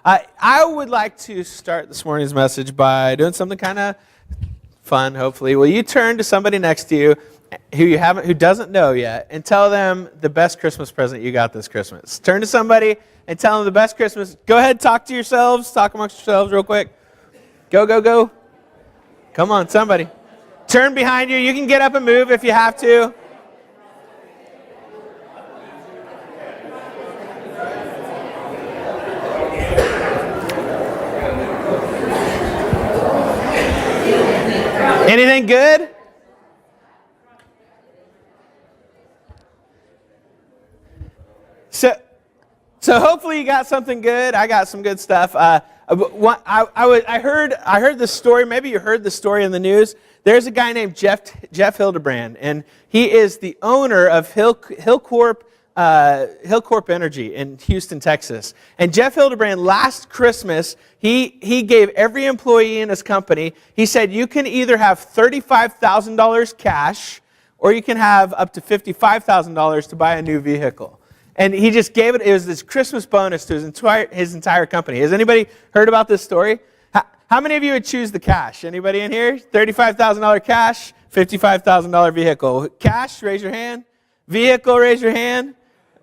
I would like to start this morning's message by doing something kind of fun, hopefully. Will you turn to somebody next to you who doesn't know yet and tell them the best Christmas present you got this Christmas? Turn to somebody and tell them the best Christmas. Go ahead, talk amongst yourselves real quick. Go. Come on, somebody. Turn behind you. You can get up and move if you have to. Anything good? So hopefully you got something good. I got some good stuff. I heard this story. Maybe you heard the story in the news. There's a guy named Jeff Hildebrand, and he is the owner of Hillcorp Energy in Houston, Texas. And Jeff Hildebrand, last Christmas, he gave every employee in his company, he said, you can either have $35,000 cash, or you can have up to $55,000 to buy a new vehicle. And he just gave it was this Christmas bonus to his entire company. Has anybody heard about this story? How many of you would choose the cash? Anybody in here? $35,000 cash, $55,000 vehicle. Cash, raise your hand. Vehicle, raise your hand.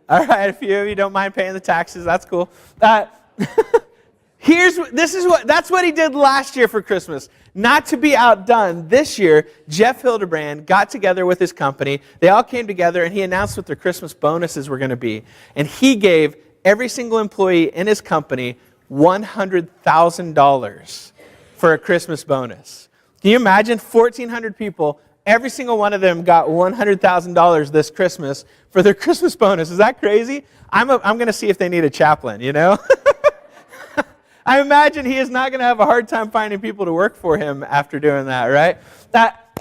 All right, a few of you don't mind paying the taxes. That's cool. That's what he did last year for Christmas. Not to be outdone, this year, Jeff Hildebrand got together with his company. They all came together, and he announced what their Christmas bonuses were going to be. And he gave every single employee in his company $100,000 for a Christmas bonus. Can you imagine 1,400 people? Every single one of them got $100,000 this Christmas for their Christmas bonus. Is that crazy? I'm going to see if they need a chaplain, you know? I imagine he is not going to have a hard time finding people to work for him after doing that, right?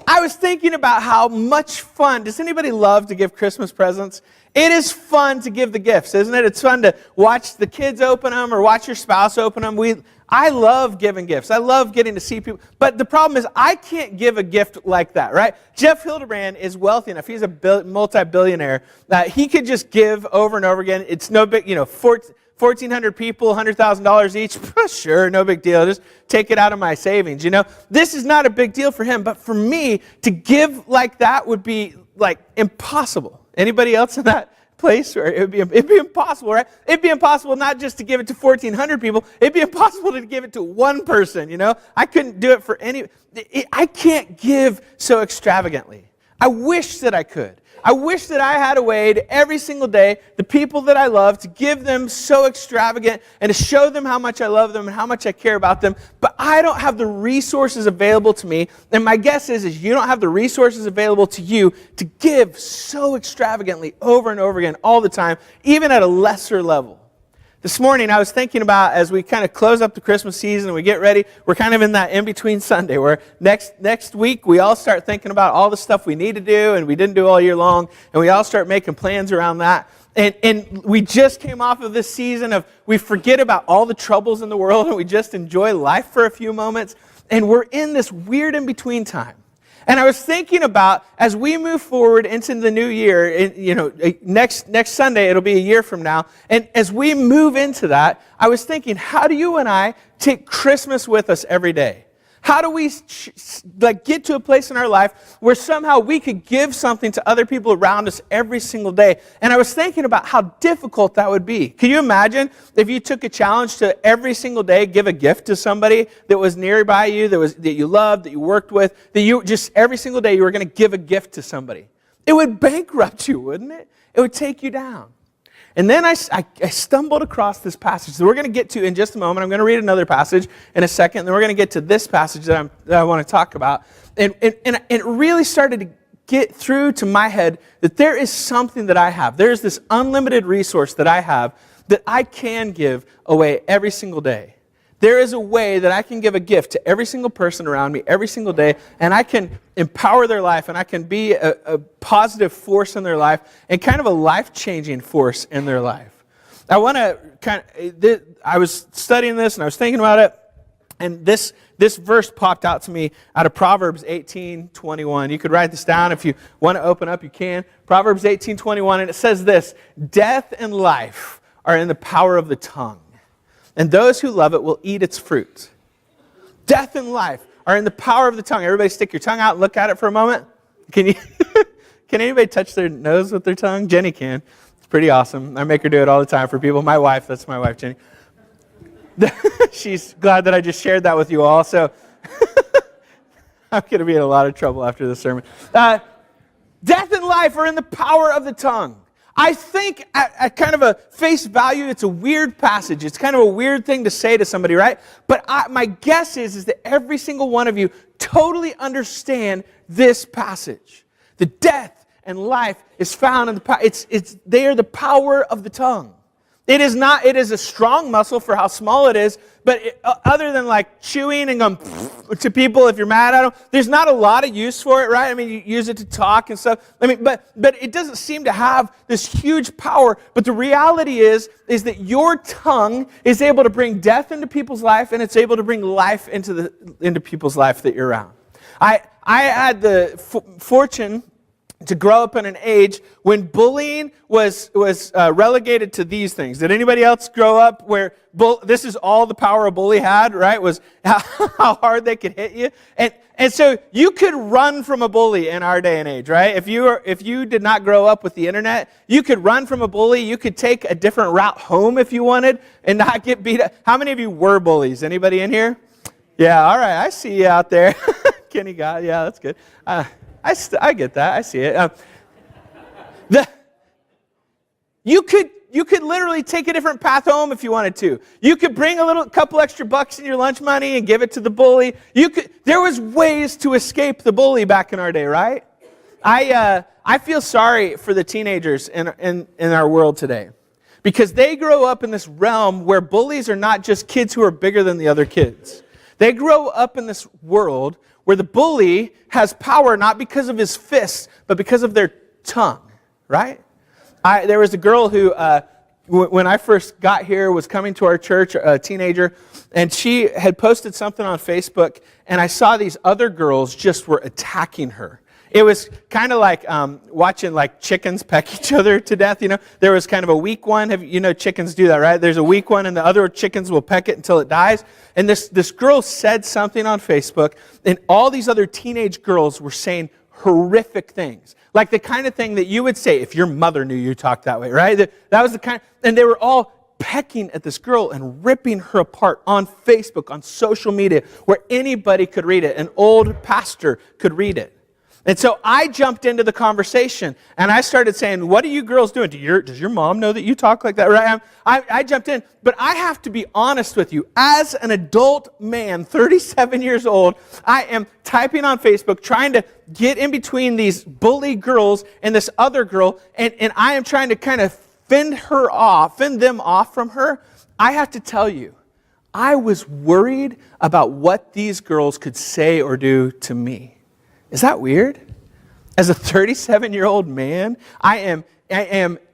I was thinking about how much fun. Does anybody love to give Christmas presents? It is fun to give the gifts, isn't it? It's fun to watch the kids open them or watch your spouse open them. I love giving gifts. I love getting to see people. But the problem is I can't give a gift like that, right? Jeff Hildebrand is wealthy enough. He's a multi-billionaire. He could just give over and over again. It's no big, 1,400 people, $100,000 each. Sure, no big deal. Just take it out of my savings. This is not a big deal for him. But for me, to give like that would be like impossible. Anybody else in that place? Or it'd be impossible, right? It'd be impossible not just to give it to 1,400 people. It'd be impossible to give it to one person, I couldn't do it for any. I can't give so extravagantly. I wish that I could. I wish that I had a way to every single day, the people that I love, to give them so extravagant and to show them how much I love them and how much I care about them. But I don't have the resources available to me. And my guess is you don't have the resources available to you to give so extravagantly over and over again all the time, even at a lesser level. This morning, I was thinking about, as we kind of close up the Christmas season and we get ready, we're kind of in that in-between Sunday where next week we all start thinking about all the stuff we need to do and we didn't do all year long, and we all start making plans around that. And we just came off of this season of we forget about all the troubles in the world and we just enjoy life for a few moments, and we're in this weird in-between time. And I was thinking about, as we move forward into the new year, next Sunday, it'll be a year from now, and as we move into that, I was thinking, how do you and I take Christmas with us every day? How do we get to a place in our life where somehow we could give something to other people around us every single day? And I was thinking about how difficult that would be. Can you imagine if you took a challenge to every single day give a gift to somebody that was nearby you, that you loved, that you worked with, that you just every single day you were going to give a gift to somebody? It would bankrupt you, wouldn't it? It would take you down. And then I stumbled across this passage that we're going to get to in just a moment. I'm going to read another passage in a second, and then we're going to get to this passage that I want to talk about. And it really started to get through to my head that there is something that I have. There's this unlimited resource that I have that I can give away every single day. There is a way that I can give a gift to every single person around me every single day, and I can empower their life, and I can be a positive force in their life and kind of a life-changing force in their life. I want to I was studying this and I was thinking about it, and this verse popped out to me out of Proverbs 18:21. You could write this down if you want to open up, you can. Proverbs 18:21, and it says this: death and life are in the power of the tongue. and those who love it will eat its fruit. Death and life are in the power of the tongue. Everybody stick your tongue out and look at it for a moment. Can you? Can anybody touch their nose with their tongue? Jenny can. It's pretty awesome. I make her do it all the time for people. My wife, that's my wife, Jenny. She's glad that I just shared that with you all. So I'm going to be in a lot of trouble after this sermon. Death and life are in the power of the tongue. I think at kind of a face value, it's a weird passage. It's kind of a weird thing to say to somebody, right? But my guess is that every single one of you totally understand this passage. The death and life is found in the power. They are the power of the tongue. It is a strong muscle for how small it is, but other than like chewing and going to people if you're mad at them, there's not a lot of use for it, right? I mean, you use it to talk and stuff. I mean, but it doesn't seem to have this huge power. But the reality is that your tongue is able to bring death into people's life, and it's able to bring life into people's life that you're around. I had the fortune to grow up in an age when bullying was relegated to these things. Did anybody else grow up where this is all the power a bully had, right? Was how hard they could hit you. And so you could run from a bully in our day and age, right? If you did not grow up with the internet, you could run from a bully. You could take a different route home if you wanted and not get beat up. How many of you were bullies? Anybody in here? Yeah, all right. I see you out there. Kenny got it. Yeah, that's good. I get that. I see it. You could literally take a different path home if you wanted to. You could bring a couple extra bucks in your lunch money and give it to the bully. There was ways to escape the bully back in our day, right? I feel sorry for the teenagers in our world today, because they grow up in this realm where bullies are not just kids who are bigger than the other kids. They grow up in this world where the bully has power not because of his fists, but because of their tongue, right? There was a girl who, when I first got here, was coming to our church, a teenager, and she had posted something on Facebook, and I saw these other girls just were attacking her. It was kind of like watching like chickens peck each other to death, you know. There was kind of a weak one. Chickens do that, right? There's a weak one, and the other chickens will peck it until it dies. And this girl said something on Facebook, and all these other teenage girls were saying horrific things. Like the kind of thing that you would say if your mother knew you talked that way, right? That was the kind, and they were all pecking at this girl and ripping her apart on Facebook, on social media, where anybody could read it. An old pastor could read it. And so I jumped into the conversation, and I started saying, what are you girls doing? Does your mom know that you talk like that? Right? I jumped in, but I have to be honest with you. As an adult man, 37 years old, I am typing on Facebook, trying to get in between these bully girls and this other girl, and I am trying to kind of fend them off from her. I have to tell you, I was worried about what these girls could say or do to me. Is that weird? As a 37-year-old man, I am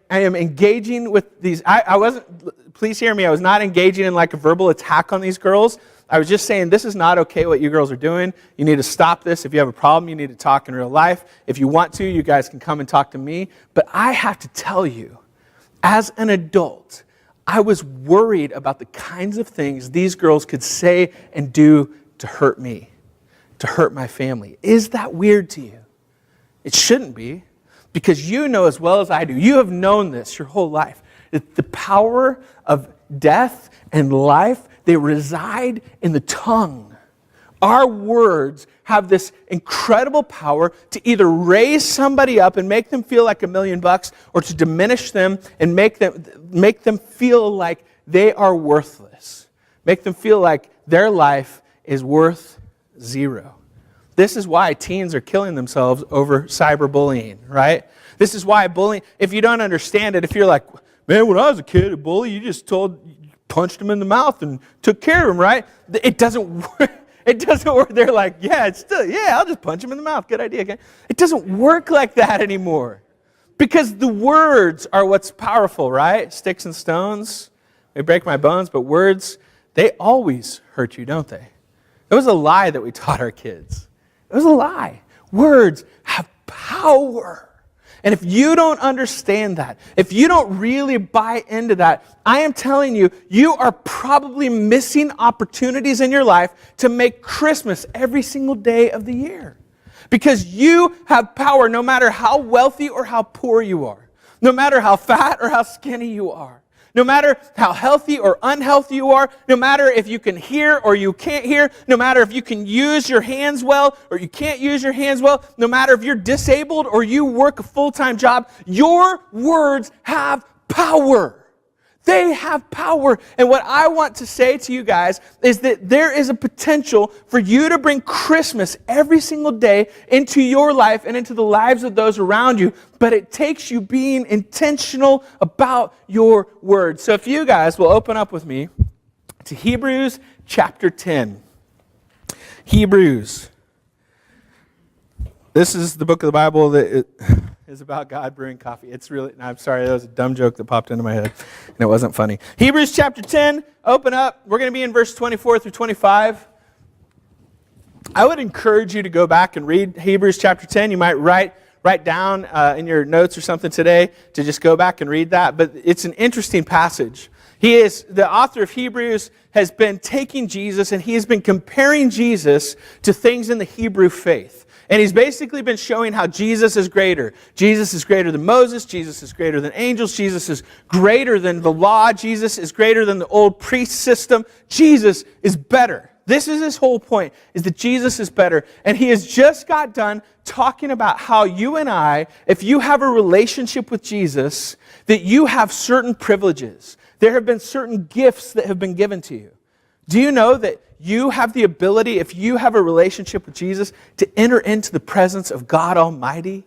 engaging with these. I wasn't, please hear me, I was not engaging in like a verbal attack on these girls. I was just saying, this is not okay what you girls are doing. You need to stop this. If you have a problem, you need to talk in real life. If you want to, you guys can come and talk to me. But I have to tell you, as an adult, I was worried about the kinds of things these girls could say and do to hurt me, to hurt my family. Is that weird to you? It shouldn't be, because you know as well as I do, you have known this your whole life, that the power of death and life, they reside in the tongue. Our words have this incredible power to either raise somebody up and make them feel like $1 million, or to diminish them and make them feel like they are worthless. Make them feel like their life is worth zero. This is why teens are killing themselves over cyberbullying, right? This is why bullying, if you don't understand it, if you're like, man, when I was a kid, a bully, you just punched him in the mouth and took care of him, right? It doesn't work. It doesn't work. They're like, I'll just punch him in the mouth. Good idea. Okay? It doesn't work like that anymore. Because the words are what's powerful, right? Sticks and stones may break my bones, but words, they always hurt you, don't they? It was a lie that we taught our kids. It was a lie. Words have power. And if you don't understand that, if you don't really buy into that, I am telling you, you are probably missing opportunities in your life to make Christmas every single day of the year. Because you have power no matter how wealthy or how poor you are, no matter how fat or how skinny you are. No matter how healthy or unhealthy you are, no matter if you can hear or you can't hear, no matter if you can use your hands well or you can't use your hands well, no matter if you're disabled or you work a full-time job, your words have power. They have power. And what I want to say to you guys is that there is a potential for you to bring Christmas every single day into your life and into the lives of those around you. But it takes you being intentional about your words. So if you guys will open up with me to Hebrews chapter 10. Hebrews. This is the book of the Bible that is about God brewing coffee. It's really, I'm sorry, that was a dumb joke that popped into my head, and it wasn't funny. Hebrews chapter 10, open up. We're going to be in verse 24 through 25. I would encourage you to go back and read Hebrews chapter 10. You might write down in your notes or something today to just go back and read that, but it's an interesting passage. The author of Hebrews has been taking Jesus, and he has been comparing Jesus to things in the Hebrew faith. And he's basically been showing how Jesus is greater. Jesus is greater than Moses. Jesus is greater than angels. Jesus is greater than the law. Jesus is greater than the old priest system. Jesus is better. This is his whole point, is that Jesus is better. And he has just got done talking about how you and I, if you have a relationship with Jesus, that you have certain privileges. There have been certain gifts that have been given to you. Do you know that you have the ability, if you have a relationship with Jesus, to enter into the presence of God Almighty?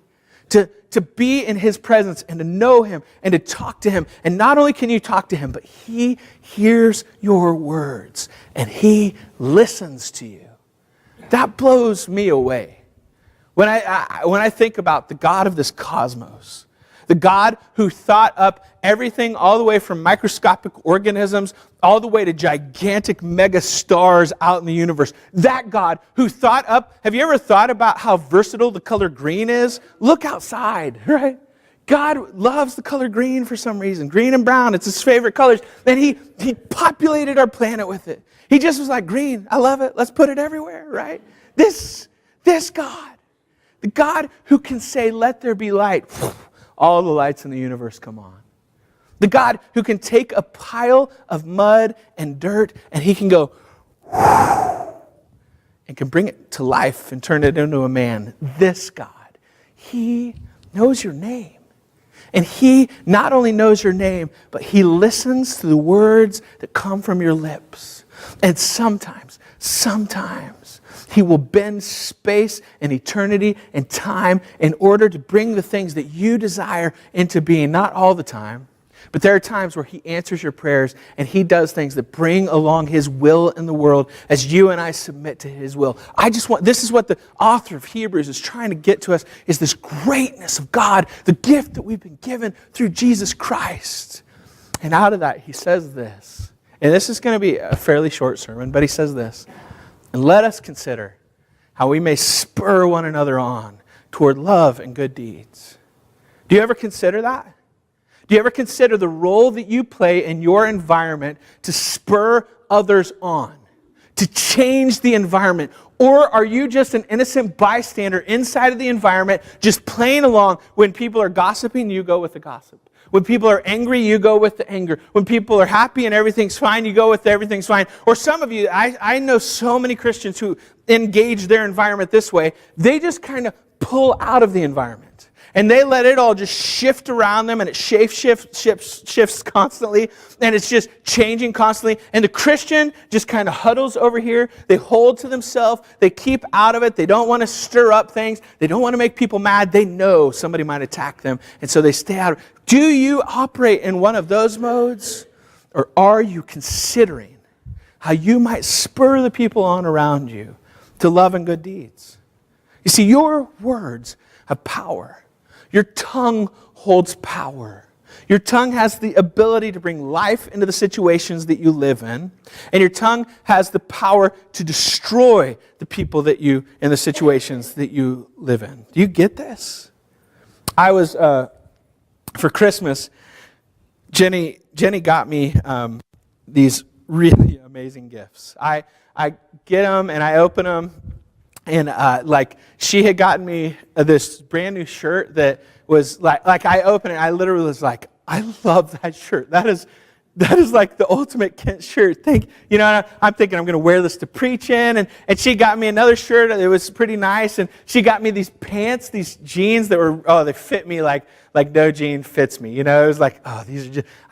To be in his presence and to know him and to talk to him. And not only can you talk to him, but he hears your words and he listens to you. That blows me away. When I think about the God of this cosmos, the God who thought up everything all the way from microscopic organisms all the way to gigantic mega stars out in the universe. That God who thought up, have you ever thought about how versatile the color green is? Look outside, right? God loves the color green for some reason. Green and brown, it's his favorite colors. And he populated our planet with it. He just was like, green, I love it. Let's put it everywhere, right? This God, the God who can say, let there be light. All the lights in the universe come on. The God who can take a pile of mud and dirt and he can go and can bring it to life and turn it into a man. This God, he knows your name. And he not only knows your name, but he listens to the words that come from your lips. And sometimes, he will bend space and eternity and time in order to bring the things that you desire into being. Not all the time, but there are times where he answers your prayers and he does things that bring along his will in the world as you and I submit to his will. This is what the author of Hebrews is trying to get to us, is this greatness of God, the gift that we've been given through Jesus Christ. And out of that, he says this, and this is going to be a fairly short sermon, but he says this: and let us consider how we may spur one another on toward love and good deeds. Do you ever consider that? Do you ever consider the role that you play in your environment to spur others on, to change the environment? Or are you just an innocent bystander inside of the environment, just playing along? When people are gossiping, you go with the gossip. When people are angry, you go with the anger. When people are happy and everything's fine, you go with everything's fine. Or some of you, I know so many Christians who engage their environment this way. They just kind of pull out of the environment. And they let it all just shift around them, and it shifts constantly, and it's just changing constantly. And the Christian just kind of huddles over here. They hold to themselves. They keep out of it. They don't want to stir up things. They don't want to make people mad. They know somebody might attack them, and so they stay out. Do you operate in one of those modes, or are you considering how you might spur the people on around you to love and good deeds? You see, your words have power. Your tongue holds power. Your tongue has the ability to bring life into the situations that you live in. And your tongue has the power to destroy the people in the situations that you live in. Do you get this? I was, for Christmas, Jenny got me these really amazing gifts. I get them and I open them, and like she had gotten me this brand new shirt that was like I opened it, I literally was like, I love that shirt. That is like the ultimate Kent shirt. I'm thinking I'm going to wear this to preach in. And she got me another shirt. It was pretty nice. And she got me these pants, these jeans that were, they fit me like no jean fits me. It was like, I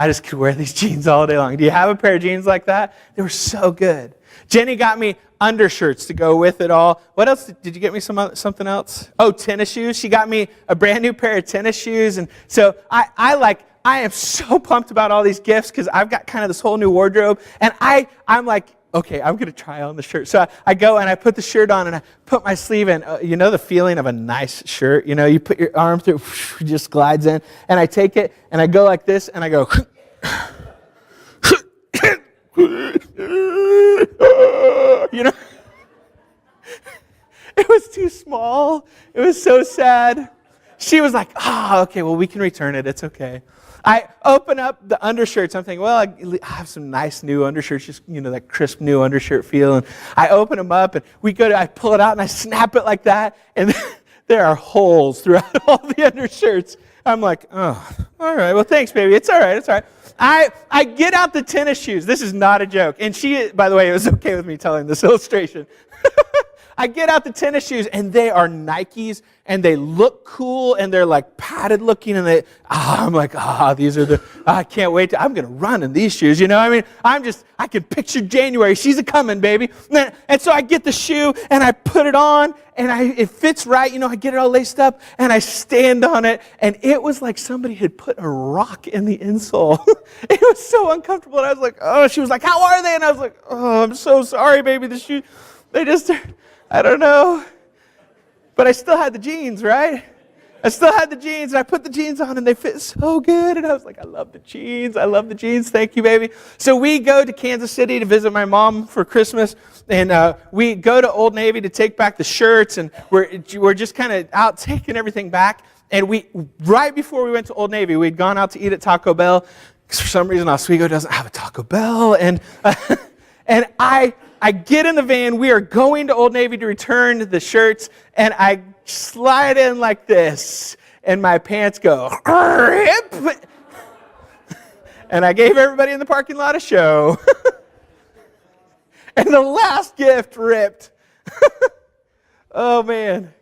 just could wear these jeans all day long. Do you have a pair of jeans like that? They were so good. Jenny got me undershirts to go with it all. What else? Did you get me something else? Oh, tennis shoes. She got me a brand new pair of tennis shoes. And so I am so pumped about all these gifts because I've got kind of this whole new wardrobe. And I'm like, okay, I'm going to try on the shirt. So I go and I put the shirt on and I put my sleeve in. You know the feeling of a nice shirt? You put your arm through, it just glides in. And I take it and I go like this and I go, It was too small. It was so sad. She was like, okay, well, we can return it. It's okay. I open up the undershirts. I'm thinking, well, I have some nice new undershirts, just, that crisp new undershirt feel. And I open them up, and I pull it out, and I snap it like that, and there are holes throughout all the undershirts. I'm like, oh, all right. Well, thanks, baby. It's all right. It's all right. I get out the tennis shoes. This is not a joke. And she, by the way, it was okay with me telling this illustration. I get out the tennis shoes, and they are Nikes, and they look cool, and they're like padded looking, and I'm like, these are I can't wait. I'm going to run in these shoes, I can picture January. She's a-coming, baby. And so I get the shoe, and I put it on, and it fits right. I get it all laced up, and I stand on it, and it was like somebody had put a rock in the insole. It was so uncomfortable, and I was like, she was like, how are they? And I was like, I'm so sorry, baby. The shoe, I don't know. But I still had the jeans, right? I still had the jeans, and I put the jeans on, and they fit so good. And I was like, I love the jeans. I love the jeans. Thank you, baby. So we go to Kansas City to visit my mom for Christmas, and we go to Old Navy to take back the shirts, and we're just kind of out taking everything back. And right before we went to Old Navy, we'd gone out to eat at Taco Bell, because for some reason Oswego doesn't have a Taco Bell. And I get in the van, we are going to Old Navy to return the shirts, and I slide in like this, and my pants go, rip! And I gave everybody in the parking lot a show. And the last gift ripped. Oh, man.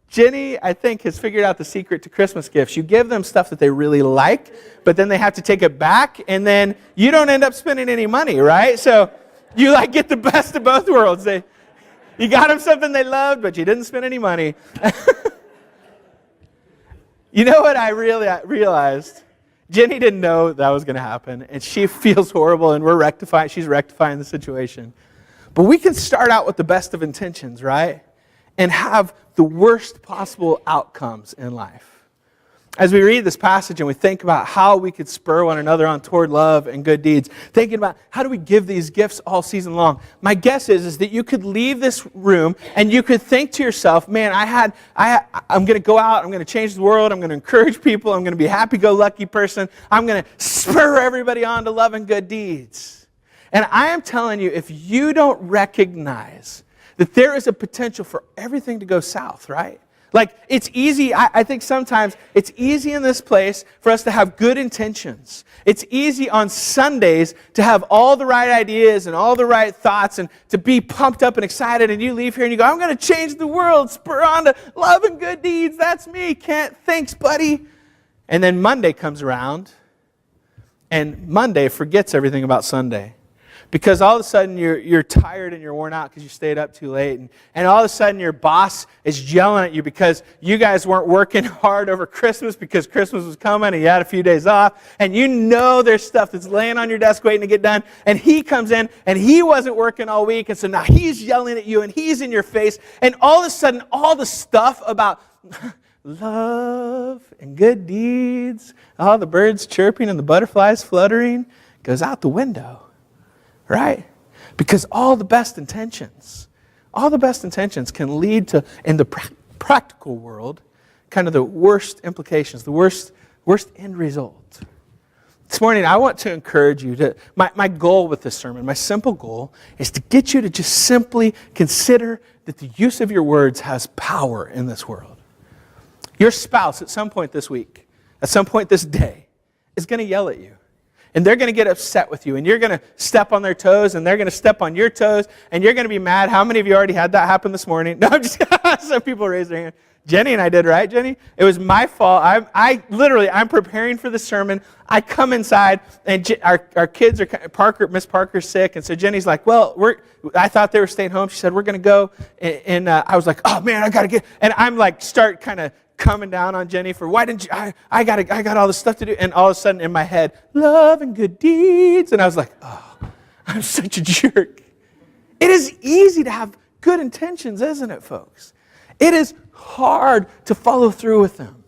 Jenny, I think, has figured out the secret to Christmas gifts. You give them stuff that they really like, but then they have to take it back, and then you don't end up spending any money, right? So you get the best of both worlds. You got them something they loved, but you didn't spend any money. You know what I really realized? Jenny didn't know that was going to happen, and she feels horrible, and she's rectifying the situation. But we can start out with the best of intentions, right? And have the worst possible outcomes in life. As we read this passage and we think about how we could spur one another on toward love and good deeds, thinking about how do we give these gifts all season long, my guess is that you could leave this room and you could think to yourself, man, I'm going to go out, I'm going to change the world, I'm going to encourage people, I'm going to be a happy-go-lucky person, I'm going to spur everybody on to love and good deeds. And I am telling you, if you don't recognize that there is a potential for everything to go south, right? It's easy, I think sometimes it's easy in this place for us to have good intentions. It's easy on Sundays to have all the right ideas and all the right thoughts and to be pumped up and excited, and you leave here and you go, I'm going to change the world, spur on to love and good deeds. That's me. Kent, thanks, buddy. And then Monday comes around, and Monday forgets everything about Sunday. Because all of a sudden you're tired and you're worn out because you stayed up too late. And all of a sudden your boss is yelling at you because you guys weren't working hard over Christmas because Christmas was coming and you had a few days off. And there's stuff that's laying on your desk waiting to get done. And he comes in and he wasn't working all week. And so now he's yelling at you and he's in your face. And all of a sudden all the stuff about love and good deeds, all the birds chirping and the butterflies fluttering goes out the window. Right? Because all the best intentions can lead to, in the practical world, kind of the worst implications, the worst end result. This morning, I want to encourage you to, my goal with this sermon, my simple goal, is to get you to just simply consider that the use of your words has power in this world. Your spouse at some point this week, at some point this day, is going to yell at you. And they're going to get upset with you. And you're going to step on their toes. And they're going to step on your toes. And you're going to be mad. How many of you already had that happen this morning? No, I'm just some people raised their hand. Jenny and I did, right, Jenny? It was my fault. I'm preparing for the sermon. I come inside, and our kids are, Miss Parker's sick. And so Jenny's like, well, I thought they were staying home. She said, we're going to go. And I was like, oh, man, I got to get. And I'm like, start kind of coming down on Jenny for, why didn't you, I got all this stuff to do. And all of a sudden in my head, love and good deeds. And I was like, oh, I'm such a jerk. It is easy to have good intentions, isn't it, folks? It is hard to follow through with them.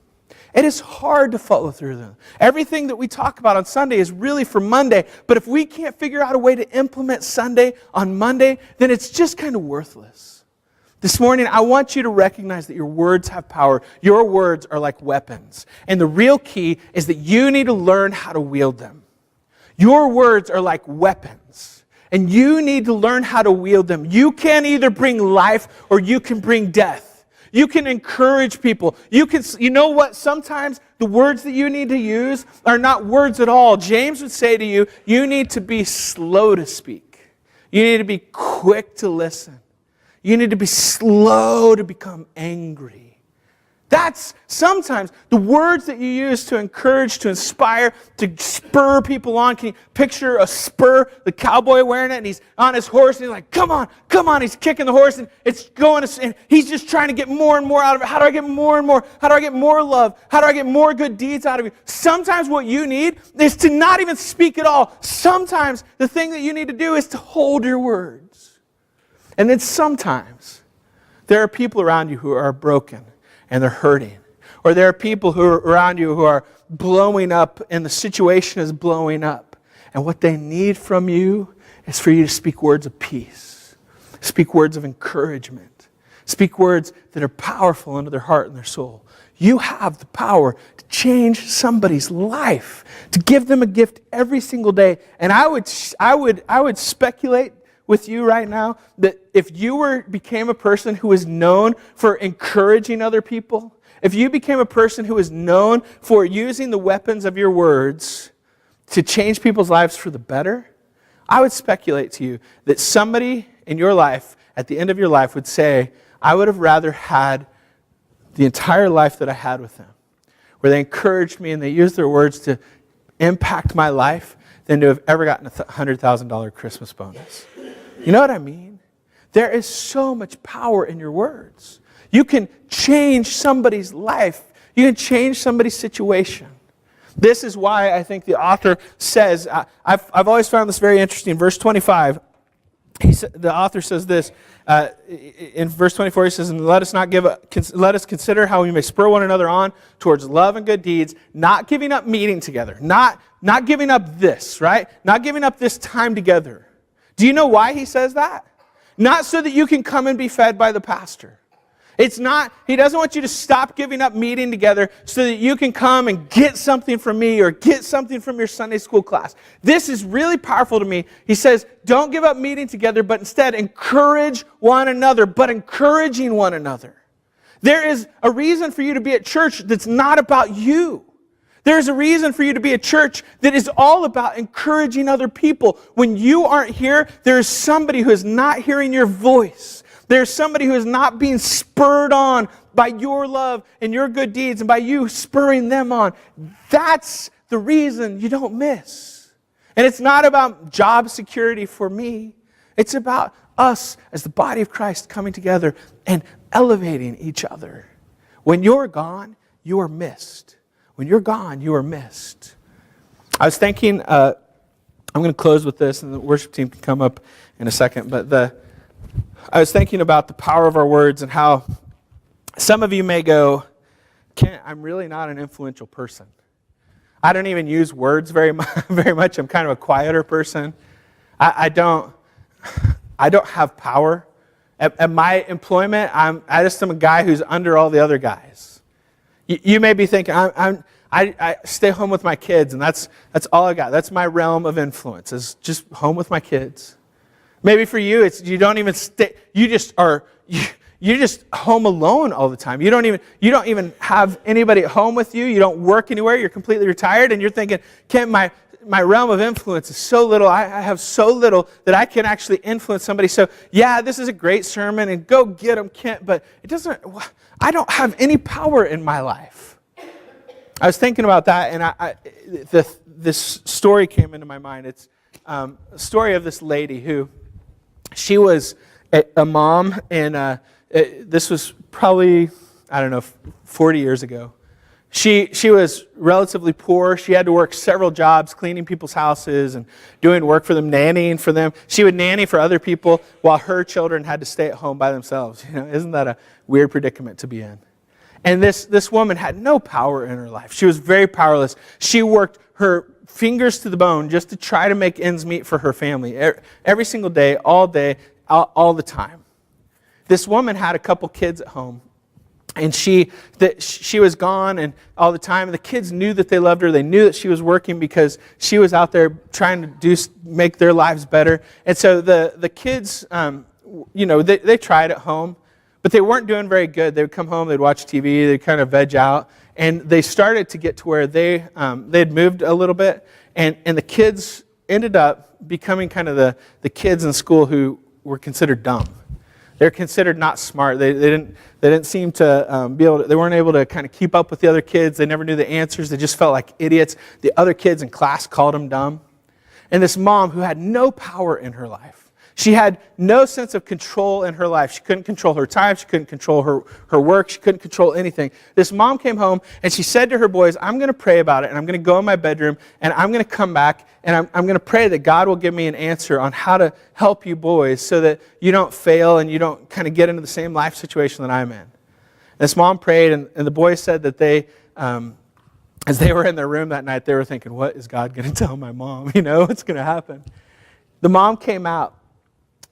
It is hard to follow through with them. Everything that we talk about on Sunday is really for Monday, but if we can't figure out a way to implement Sunday on Monday, then it's just kind of worthless. This morning, I want you to recognize that your words have power. Your words are like weapons. And the real key is that you need to learn how to wield them. Your words are like weapons. And you need to learn how to wield them. You can either bring life or you can bring death. You can encourage people. You know what? Sometimes the words that you need to use are not words at all. James would say to you, you need to be slow to speak. You need to be quick to listen. You need to be slow to become angry. That's sometimes the words that you use to encourage, to inspire, to spur people on. Can you picture a spur, the cowboy wearing it, and he's on his horse, and he's like, come on, come on. He's kicking the horse, and it's going, and he's just trying to get more and more out of it. How do I get more and more? How do I get more love? How do I get more good deeds out of you? Sometimes what you need is to not even speak at all. Sometimes the thing that you need to do is to hold your words. And then sometimes there are people around you who are broken and they're hurting. Or there are people who are around you who are blowing up and the situation is blowing up. And what they need from you is for you to speak words of peace. Speak words of encouragement. Speak words that are powerful into their heart and their soul. You have the power to change somebody's life, to give them a gift every single day. And I would speculate with you right now that if you became a person who is known for encouraging other people, if you became a person who is known for using the weapons of your words to change people's lives for the better, I would speculate to you that somebody in your life, at the end of your life, would say, I would have rather had the entire life that I had with them, where they encouraged me and they used their words to impact my life, than to have ever gotten a $100,000 Christmas bonus. You know what I mean? There is so much power in your words. You can change somebody's life. You can change somebody's situation. This is why I think the author says, I've always found this very interesting. Verse 25, the author says this, in verse 24 he says, and let us consider how we may spur one another on towards love and good deeds, not giving up meeting together, not giving up this, right? Not giving up this time together. Do you know why he says that? Not so that you can come and be fed by the pastor. It's not, he doesn't want you to stop giving up meeting together so that you can come and get something from me or get something from your Sunday school class. This is really powerful to me. He says, don't give up meeting together, but instead encourage one another, but encouraging one another. There is a reason for you to be at church that's not about you. There's a reason for you to be a church that is all about encouraging other people. When you aren't here, there's somebody who is not hearing your voice. There's somebody who is not being spurred on by your love and your good deeds and by you spurring them on. That's the reason you don't miss. And it's not about job security for me. It's about us as the body of Christ coming together and elevating each other. When you're gone, you are missed. When you're gone, you are missed. I was thinking, I'm going to close with this, and the worship team can come up in a second, but I was thinking about the power of our words and how some of you may go, I'm really not an influential person. I don't even use words very much. I'm kind of a quieter person. I don't have power. At my employment, I just am a guy who's under all the other guys. You may be thinking, I stay home with my kids, and that's all I got. That's my realm of influence, is just home with my kids. Maybe for you, it's you don't even stay. You're just home alone all the time. You don't even have anybody at home with you. You don't work anywhere. You're completely retired, and you're thinking, Kent, my realm of influence is so little. I have so little that I can actually influence somebody. So yeah, this is a great sermon, and go get them, Kent. But it doesn't. I don't have any power in my life. I was thinking about that, and this story came into my mind. It's a story of this lady who, she was a mom, and this was probably, 40 years ago. She was relatively poor. She had to work several jobs, cleaning people's houses and doing work for them, nannying for them. She would nanny for other people while her children had to stay at home by themselves. Isn't that a weird predicament to be in? And this woman had no power in her life. She was very powerless. She worked her fingers to the bone just to try to make ends meet for her family every single day, all the time. This woman had a couple kids at home. And she was gone and all the time. And the kids knew that they loved her. They knew that she was working because she was out there trying to make their lives better. And so the kids, they tried at home, but they weren't doing very good. They would come home, they'd watch TV, they'd kind of veg out. And they started to get to where they had moved a little bit. And the kids ended up becoming kind of the kids in school who were considered dumb. They're considered not smart. They didn't seem to they weren't able to kind of keep up with the other kids. They never knew the answers. They just felt like idiots. The other kids in class called them dumb. And this mom who had no power in her life. She had no sense of control in her life. She couldn't control her time. She couldn't control her work. She couldn't control anything. This mom came home and she said to her boys, I'm going to pray about it, and I'm going to go in my bedroom, and I'm going to come back, and I'm going to pray that God will give me an answer on how to help you boys so that you don't fail and you don't kind of get into the same life situation that I'm in. And this mom prayed, and the boys said that they, as they were in their room that night, they were thinking, what is God going to tell my mom? What's going to happen? The mom came out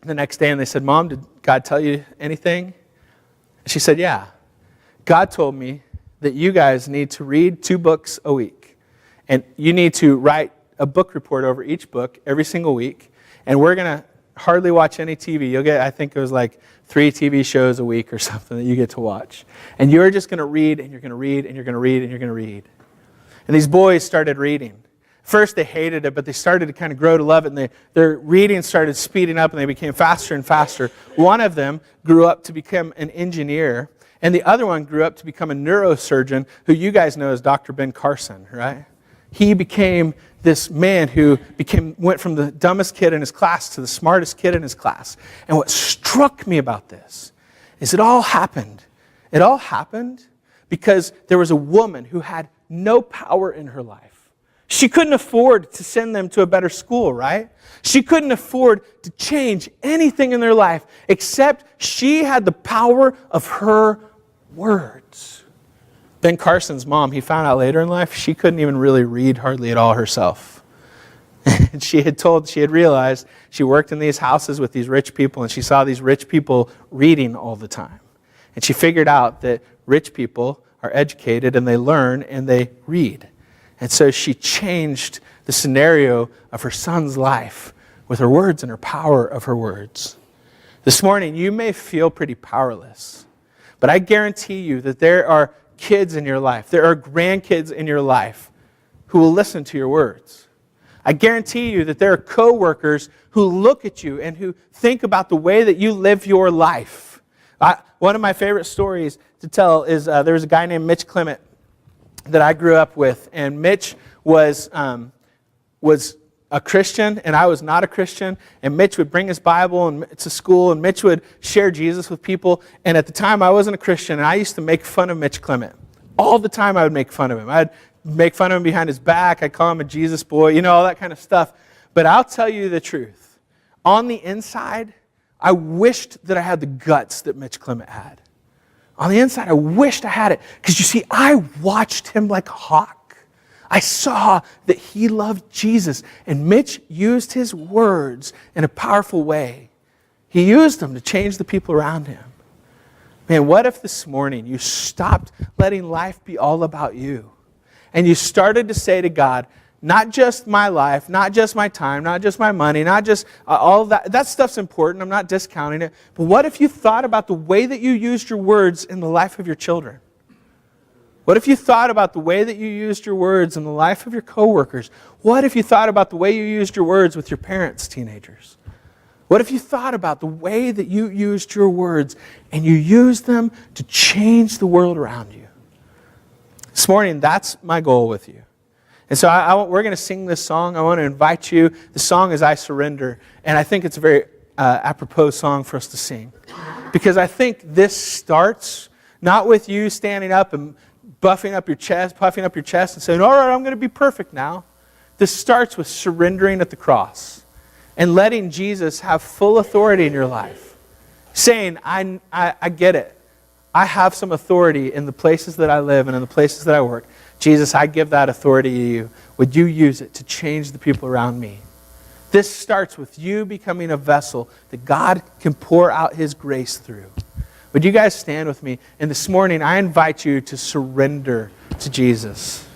the next day and they said, Mom, did God tell you anything? And she said, yeah. God told me that you guys need to read 2 books a week. And you need to write a book report over each book every single week. And we're going to hardly watch any TV. You'll get, I think it was like 3 TV shows a week or something that you get to watch. And you're just going to read, and you're going to read, and you're going to read, and you're going to read. And these boys started reading. First they hated it, but they started to kind of grow to love it, and their reading started speeding up, and they became faster and faster. One of them grew up to become an engineer, and the other one grew up to become a neurosurgeon, who you guys know as Dr. Ben Carson, right? He became this man who went from the dumbest kid in his class to the smartest kid in his class. And what struck me about this is it all happened because there was a woman who had no power in her life. She couldn't afford to send them to a better school, right? She couldn't afford to change anything in their life except she had the power of her words. Ben Carson's mom, he found out later in life, she couldn't even really read hardly at all herself. And she had realized she worked in these houses with these rich people, and she saw these rich people reading all the time. And she figured out that rich people are educated and they learn and they read. And so she changed the scenario of her son's life with her words and her power of her words. This morning, you may feel pretty powerless, but I guarantee you that there are kids in your life, there are grandkids in your life who will listen to your words. I guarantee you that there are coworkers who look at you and who think about the way that you live your life. One of my favorite stories to tell is there was a guy named Mitch Clement that I grew up with, and Mitch was a Christian, and I was not a Christian, and Mitch would bring his Bible to school, and Mitch would share Jesus with people, and at the time I wasn't a Christian, and I used to make fun of Mitch Clement. All the time I would make fun of him. I'd make fun of him behind his back, I'd call him a Jesus boy, all that kind of stuff. But I'll tell you the truth. On the inside, I wished that I had the guts that Mitch Clement had. On the inside, I wished I had it. Because you see, I watched him like a hawk. I saw that he loved Jesus. And Mitch used his words in a powerful way. He used them to change the people around him. Man, what if this morning you stopped letting life be all about you? And you started to say to God, not just my life, not just my time, not just my money, not just all of that. That stuff's important. I'm not discounting it. But what if you thought about the way that you used your words in the life of your children? What if you thought about the way that you used your words in the life of your coworkers? What if you thought about the way you used your words with your parents, teenagers? What if you thought about the way that you used your words and you used them to change the world around you? This morning, that's my goal with you. And so we're going to sing this song. I want to invite you. The song is I Surrender. And I think it's a very apropos song for us to sing. Because I think this starts not with you standing up and puffing up your chest and saying, all right, I'm going to be perfect now. This starts with surrendering at the cross and letting Jesus have full authority in your life. Saying, I get it. I have some authority in the places that I live and in the places that I work. Jesus, I give that authority to you. Would you use it to change the people around me? This starts with you becoming a vessel that God can pour out His grace through. Would you guys stand with me? And this morning, I invite you to surrender to Jesus.